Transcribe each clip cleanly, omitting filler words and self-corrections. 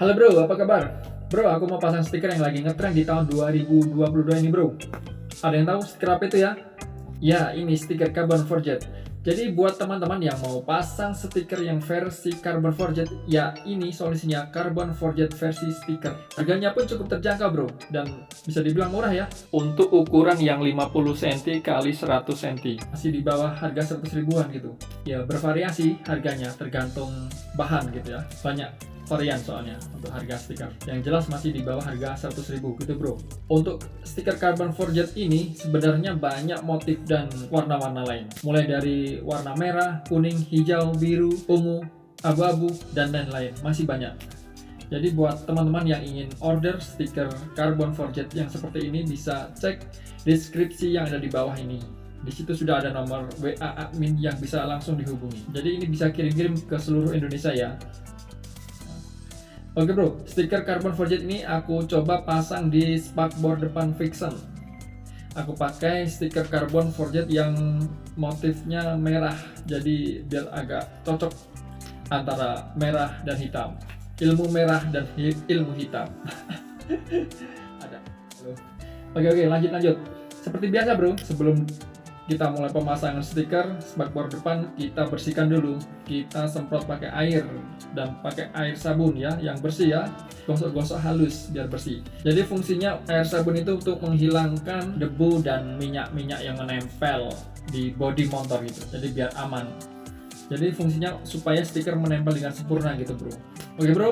Halo bro, apa kabar? Bro, aku mau pasang stiker yang lagi ngetrend di tahun 2022 ini bro. Ada yang tahu stiker apa itu ya? Ya, ini stiker Carbon Forged. Jadi buat teman-teman yang mau pasang stiker yang versi Carbon Forged, ya ini solusinya Carbon Forged versi stiker. Harganya pun cukup terjangkau bro, dan bisa dibilang murah ya. Untuk ukuran yang 50 cm kali 100 cm, masih di bawah harga 100 ribuan gitu. Ya bervariasi harganya tergantung bahan gitu ya. Banyak varian soalnya untuk harga stiker. Yang jelas masih di bawah harga 100 ribu gitu bro. Untuk stiker Carbon Forged ini sebenarnya banyak motif dan warna-warna lain. Mulai dari warna merah, kuning, hijau, biru, ungu, abu-abu, dan lain-lain. Masih banyak. Jadi buat teman-teman yang ingin order stiker Carbon Forged yang seperti ini bisa cek deskripsi yang ada di bawah ini. Di situ sudah ada nomor WA admin yang bisa langsung dihubungi. Jadi ini bisa kirim-kirim ke seluruh Indonesia ya. Oke bro, stiker Carbon Forged ini aku coba pasang di spakbor depan Vixen. Aku pakai stiker Carbon Forged yang motifnya merah, jadi biar agak cocok antara merah dan hitam. Ilmu merah dan ilmu hitam. Ada. Oke, lanjut. Seperti biasa bro, sebelum kita mulai pemasangan stiker spakbor depan, kita bersihkan dulu. Kita semprot pakai air dan pakai air sabun ya, yang bersih ya. Gosok-gosok halus biar bersih. Jadi fungsinya air sabun itu untuk menghilangkan debu dan minyak-minyak yang menempel di bodi motor gitu. Jadi biar aman. Jadi fungsinya supaya stiker menempel dengan sempurna gitu bro. Oke bro.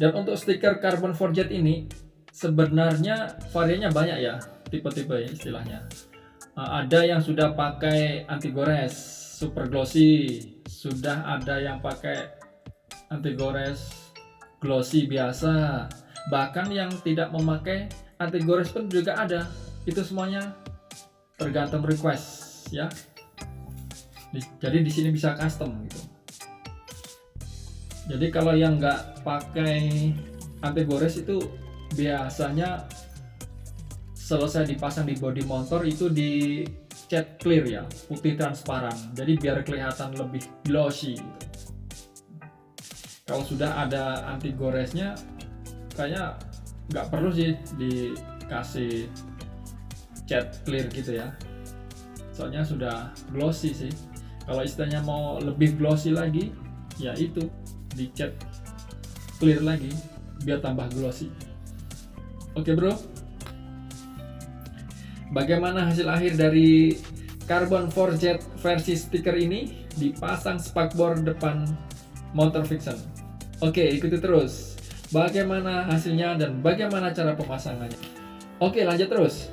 Dan untuk stiker Carbon Forged ini sebenarnya variannya banyak ya, tipe-tipe istilahnya. Ada yang sudah pakai anti gores, super glossy, sudah ada yang pakai anti gores glossy biasa, bahkan yang tidak memakai anti gores pun juga ada. Itu semuanya tergantung request ya. Jadi di sini bisa custom gitu. Jadi kalau yang nggak pakai anti gores itu biasanya selesai dipasang di bodi motor itu di cat clear ya, putih transparan. Jadi biar kelihatan lebih glossy gitu. Kalau sudah ada anti goresnya, kayaknya nggak perlu sih dikasih cat clear gitu ya. Soalnya sudah glossy sih. Kalau istilahnya mau lebih glossy lagi, ya itu dicat clear lagi biar tambah glossy. Oke bro, bagaimana hasil akhir dari Carbon Forged versi stiker ini dipasang spakbor depan motor Vixen? Oke, ikuti terus bagaimana hasilnya dan bagaimana cara pemasangannya. Oke, lanjut terus.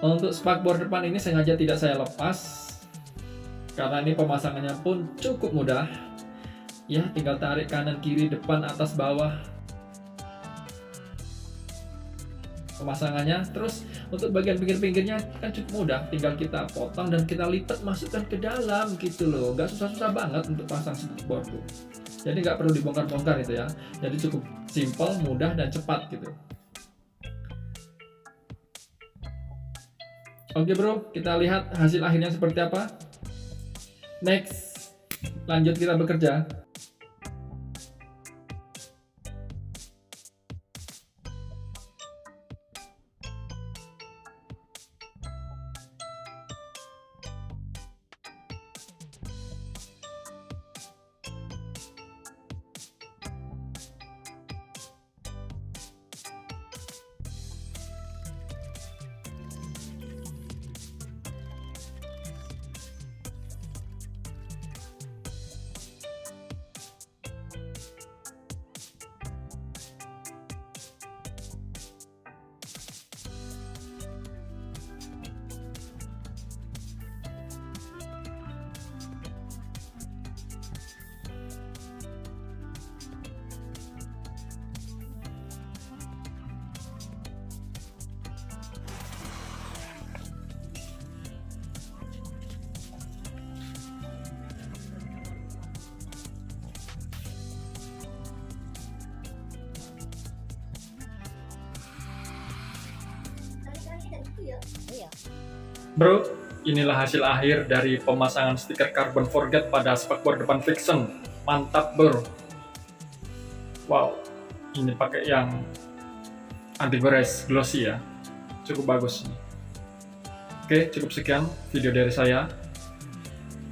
Untuk spakbor depan ini sengaja tidak saya lepas karena ini pemasangannya pun cukup mudah. Ya, tinggal tarik kanan kiri depan atas bawah pemasangannya. Terus untuk bagian pinggir-pinggirnya kan cukup mudah, tinggal kita potong dan kita lipat masukkan ke dalam gitu loh. Nggak susah-susah banget untuk pasang spakbor tuh. Jadi nggak perlu dibongkar-bongkar itu ya. Jadi cukup simple, mudah dan cepat gitu. Oke bro, kita lihat hasil akhirnya seperti apa. Next, lanjut kita bekerja. Bro, inilah hasil akhir dari pemasangan stiker Carbon Forget pada spakbor depan Vixen. Mantap bro. Wow, ini pakai yang anti gores glossy ya, cukup bagus. Oke, cukup sekian video dari saya.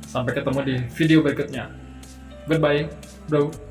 Sampai ketemu di video berikutnya. Goodbye bro.